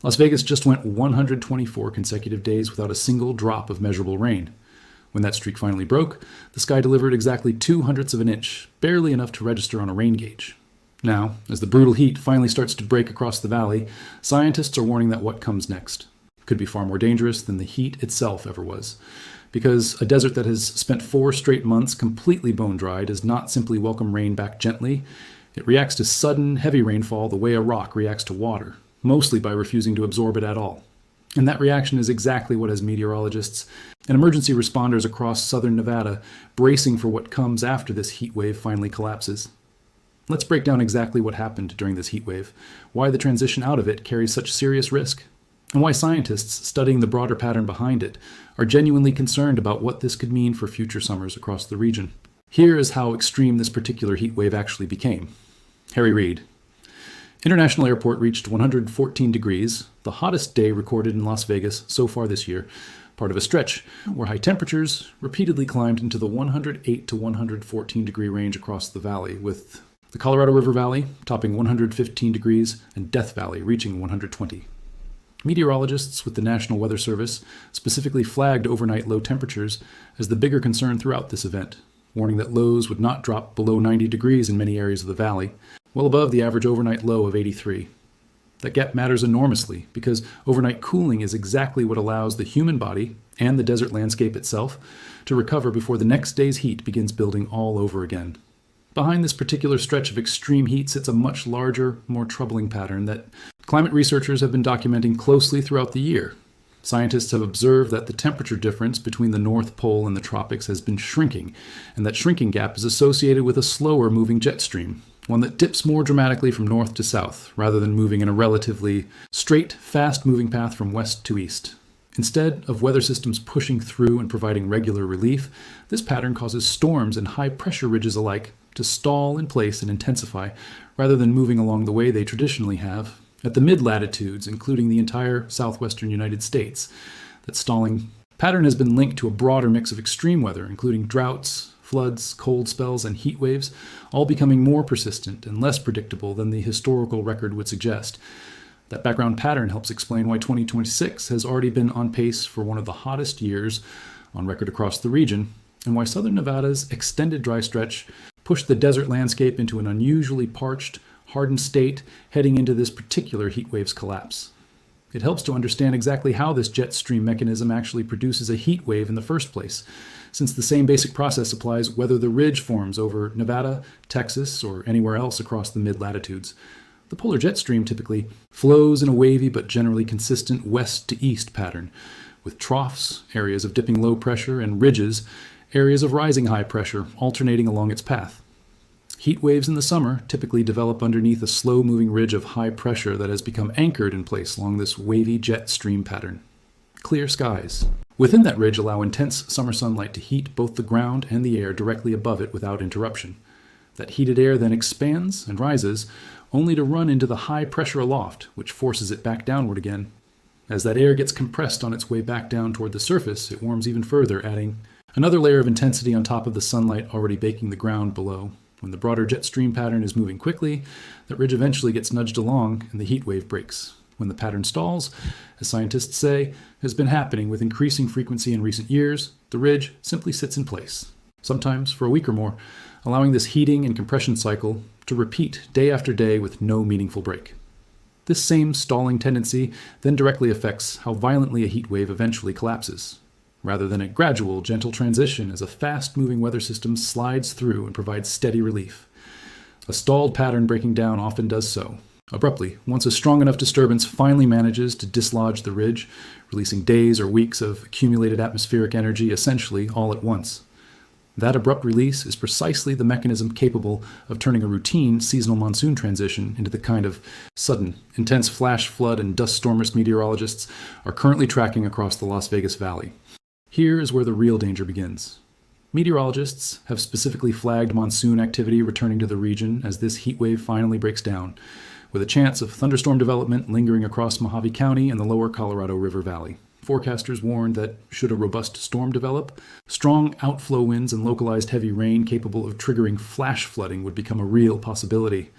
Las Vegas just went 124 consecutive days without a single drop of measurable rain. When that streak finally broke, the sky delivered exactly 0.02 of an inch, barely enough to register on a rain gauge. Now, as the brutal heat finally starts to break across the valley, scientists are warning that what comes next could be far more dangerous than the heat itself ever was. Because a desert that has spent 4 straight months completely bone-dry does not simply welcome rain back gently. It reacts to sudden, heavy rainfall the way a rock reacts to water, mostly by refusing to absorb it at all. And that reaction is exactly what has meteorologists and emergency responders across southern Nevada bracing for what comes after this heat wave finally collapses. Let's break down exactly what happened during this heat wave, why the transition out of it carries such serious risk, and why scientists studying the broader pattern behind it are genuinely concerned about what this could mean for future summers across the region. Here is how extreme this particular heat wave actually became. Harry Reid. International Airport reached 114 degrees, the hottest day recorded in Las Vegas so far this year, part of a stretch where high temperatures repeatedly climbed into the 108 to 114 degree range across the valley, with the Colorado River Valley topping 115 degrees and Death Valley reaching 120. Meteorologists with the National Weather Service specifically flagged overnight low temperatures as the bigger concern throughout this event, warning that lows would not drop below 90 degrees in many areas of the valley, well above the average overnight low of 83. That gap matters enormously because overnight cooling is exactly what allows the human body and the desert landscape itself to recover before the next day's heat begins building all over again. Behind this particular stretch of extreme heat sits a much larger, more troubling pattern that climate researchers have been documenting closely throughout the year. Scientists have observed that the temperature difference between the North Pole and the tropics has been shrinking, and that shrinking gap is associated with a slower moving jet stream, one that dips more dramatically from north to south, rather than moving in a relatively straight, fast-moving path from west to east. Instead of weather systems pushing through and providing regular relief, this pattern causes storms and high-pressure ridges alike to stall in place and intensify, rather than moving along the way they traditionally have at the mid-latitudes, including the entire southwestern United States. That stalling pattern has been linked to a broader mix of extreme weather, including droughts, floods, cold spells, and heat waves, all becoming more persistent and less predictable than the historical record would suggest. That background pattern helps explain why 2026 has already been on pace for one of the hottest years on record across the region, and why southern Nevada's extended dry stretch pushed the desert landscape into an unusually parched, hardened state heading into this particular heat wave's collapse. It helps to understand exactly how this jet stream mechanism actually produces a heat wave in the first place, since the same basic process applies whether the ridge forms over Nevada, Texas, or anywhere else across the mid-latitudes. The polar jet stream typically flows in a wavy but generally consistent west to east pattern, with troughs, areas of dipping low pressure, and ridges, areas of rising high pressure, alternating along its path. Heat waves in the summer typically develop underneath a slow-moving ridge of high pressure that has become anchored in place along this wavy jet stream pattern. Clear skies. Within that ridge allow intense summer sunlight to heat both the ground and the air directly above it without interruption. That heated air then expands and rises, only to run into the high pressure aloft, which forces it back downward again. As that air gets compressed on its way back down toward the surface, it warms even further, adding another layer of intensity on top of the sunlight already baking the ground below. When the broader jet stream pattern is moving quickly, that ridge eventually gets nudged along and the heat wave breaks. When the pattern stalls, as scientists say, has been happening with increasing frequency in recent years, the ridge simply sits in place, sometimes for a week or more, allowing this heating and compression cycle to repeat day after day with no meaningful break. This same stalling tendency then directly affects how violently a heat wave eventually collapses, rather than a gradual, gentle transition as a fast-moving weather system slides through and provides steady relief. A stalled pattern breaking down often does so, abruptly, once a strong enough disturbance finally manages to dislodge the ridge, releasing days or weeks of accumulated atmospheric energy essentially all at once. That abrupt release is precisely the mechanism capable of turning a routine seasonal monsoon transition into the kind of sudden, intense flash flood and dust stormers meteorologists are currently tracking across the Las Vegas Valley. Here is where the real danger begins. Meteorologists have specifically flagged monsoon activity returning to the region as this heat wave finally breaks down, with a chance of thunderstorm development lingering across Mojave County and the lower Colorado River Valley. Forecasters warned that should a robust storm develop, strong outflow winds and localized heavy rain capable of triggering flash flooding would become a real possibility.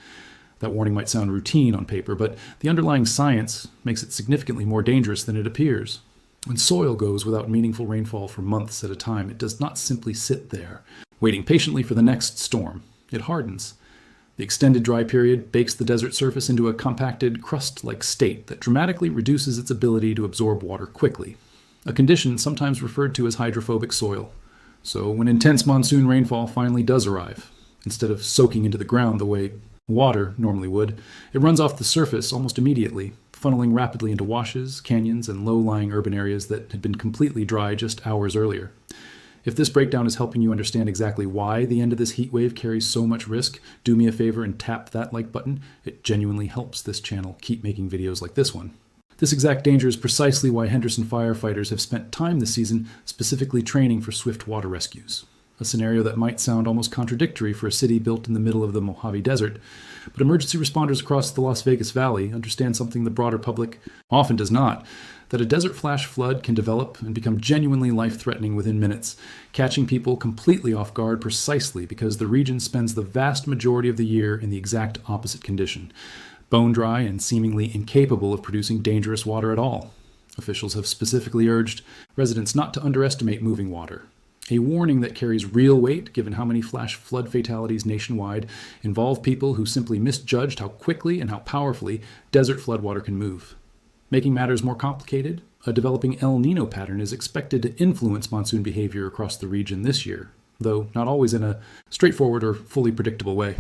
That warning might sound routine on paper, but the underlying science makes it significantly more dangerous than it appears. When soil goes without meaningful rainfall for months at a time, it does not simply sit there, waiting patiently for the next storm. It hardens. The extended dry period bakes the desert surface into a compacted, crust-like state that dramatically reduces its ability to absorb water quickly, a condition sometimes referred to as hydrophobic soil. So when intense monsoon rainfall finally does arrive, instead of soaking into the ground the way water normally would, it runs off the surface almost immediately, funneling rapidly into washes, canyons, and low-lying urban areas that had been completely dry just hours earlier. If this breakdown is helping you understand exactly why the end of this heat wave carries so much risk, do me a favor and tap that like button. It genuinely helps this channel keep making videos like this one. This exact danger is precisely why Henderson firefighters have spent time this season specifically training for swift water rescues. A scenario that might sound almost contradictory for a city built in the middle of the Mojave Desert, but emergency responders across the Las Vegas Valley understand something the broader public often does not, that a desert flash flood can develop and become genuinely life-threatening within minutes, catching people completely off guard precisely because the region spends the vast majority of the year in the exact opposite condition, bone dry and seemingly incapable of producing dangerous water at all. Officials have specifically urged residents not to underestimate moving water. A warning that carries real weight, given how many flash flood fatalities nationwide involve people who simply misjudged how quickly and how powerfully desert floodwater can move. Making matters more complicated, a developing El Nino pattern is expected to influence monsoon behavior across the region this year, though not always in a straightforward or fully predictable way.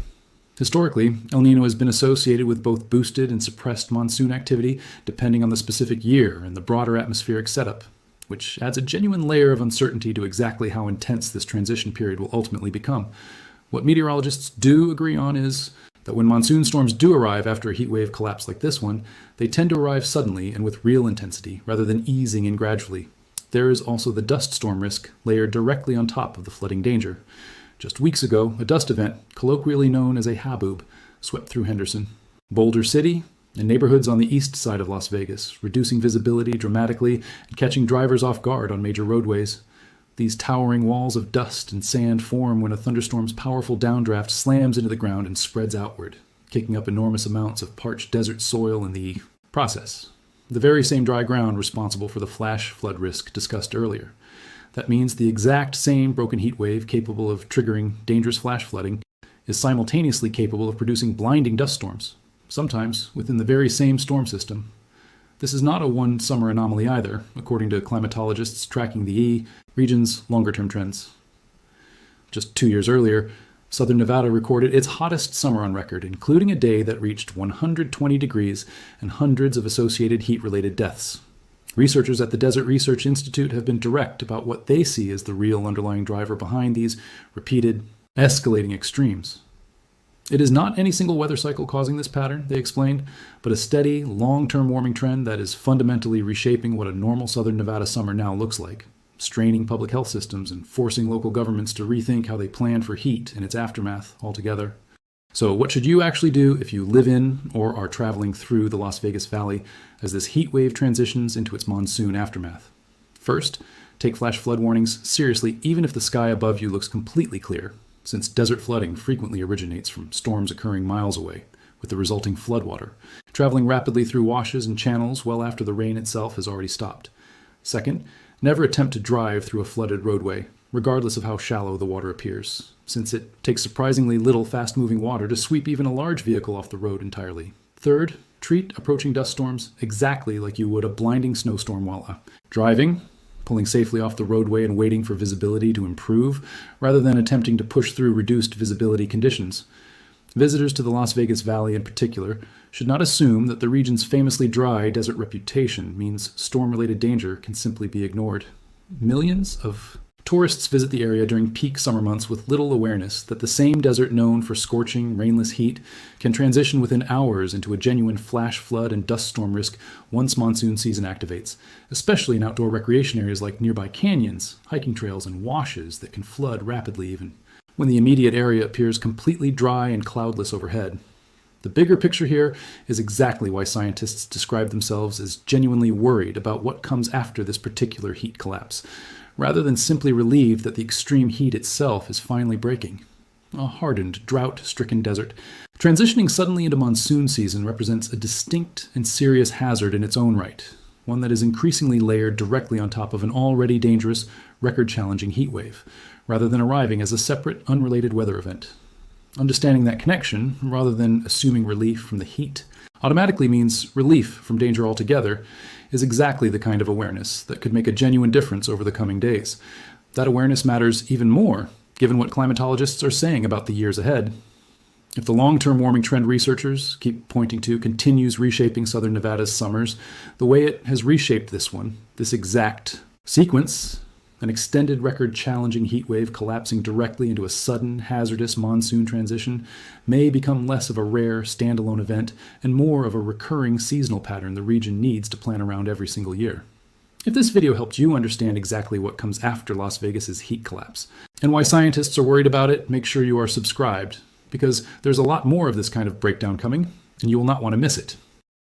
Historically, El Nino has been associated with both boosted and suppressed monsoon activity, depending on the specific year and the broader atmospheric setup, which adds a genuine layer of uncertainty to exactly how intense this transition period will ultimately become. What meteorologists do agree on is that when monsoon storms do arrive after a heat wave collapse like this one, they tend to arrive suddenly and with real intensity, rather than easing in gradually. There is also the dust storm risk layered directly on top of the flooding danger. Just weeks ago, a dust event, colloquially known as a haboob, swept through Henderson, Boulder City, and neighborhoods on the east side of Las Vegas, reducing visibility dramatically and catching drivers off guard on major roadways. These towering walls of dust and sand form when a thunderstorm's powerful downdraft slams into the ground and spreads outward, kicking up enormous amounts of parched desert soil in the process. The very same dry ground responsible for the flash flood risk discussed earlier. That means the exact same broken heat wave capable of triggering dangerous flash flooding is simultaneously capable of producing blinding dust storms, sometimes within the very same storm system. This is not a one-summer anomaly either, according to climatologists tracking the region's longer-term trends. Just 2 years earlier, southern Nevada recorded its hottest summer on record, including a day that reached 120 degrees and hundreds of associated heat-related deaths. Researchers at the Desert Research Institute have been direct about what they see as the real underlying driver behind these repeated, escalating extremes. It is not any single weather cycle causing this pattern, they explained, but a steady, long-term warming trend that is fundamentally reshaping what a normal southern Nevada summer now looks like, straining public health systems and forcing local governments to rethink how they plan for heat and its aftermath altogether. So what should you actually do if you live in or are traveling through the Las Vegas Valley as this heat wave transitions into its monsoon aftermath? First, take flash flood warnings seriously even if the sky above you looks completely clear, since desert flooding frequently originates from storms occurring miles away, with the resulting floodwater, traveling rapidly through washes and channels well after the rain itself has already stopped. Second, never attempt to drive through a flooded roadway, regardless of how shallow the water appears, since it takes surprisingly little fast-moving water to sweep even a large vehicle off the road entirely. Third, treat approaching dust storms exactly like you would a blinding snowstorm while driving, pulling safely off the roadway and waiting for visibility to improve, rather than attempting to push through reduced visibility conditions. Visitors to the Las Vegas Valley in particular should not assume that the region's famously dry desert reputation means storm-related danger can simply be ignored. Millions of tourists visit the area during peak summer months with little awareness that the same desert known for scorching, rainless heat can transition within hours into a genuine flash flood and dust storm risk once monsoon season activates, especially in outdoor recreation areas like nearby canyons, hiking trails, and washes that can flood rapidly even when the immediate area appears completely dry and cloudless overhead. The bigger picture here is exactly why scientists describe themselves as genuinely worried about what comes after this particular heat collapse, rather than simply relieved that the extreme heat itself is finally breaking. a hardened, drought-stricken desert. Transitioning suddenly into monsoon season represents a distinct and serious hazard in its own right, one that is increasingly layered directly on top of an already dangerous, record-challenging heat wave, rather than arriving as a separate, unrelated weather event. Understanding that connection, rather than assuming relief from the heat, automatically means relief from danger altogether, is exactly the kind of awareness that could make a genuine difference over the coming days. That awareness matters even more, given what climatologists are saying about the years ahead. If the long-term warming trend researchers keep pointing to continues reshaping southern Nevada's summers the way it has reshaped this one, this exact sequence, an extended record-challenging heat wave collapsing directly into a sudden, hazardous monsoon transition, may become less of a rare, standalone event and more of a recurring seasonal pattern the region needs to plan around every single year. If this video helped you understand exactly what comes after Las Vegas's heat collapse, and why scientists are worried about it, make sure you are subscribed, because there's a lot more of this kind of breakdown coming, and you will not want to miss it.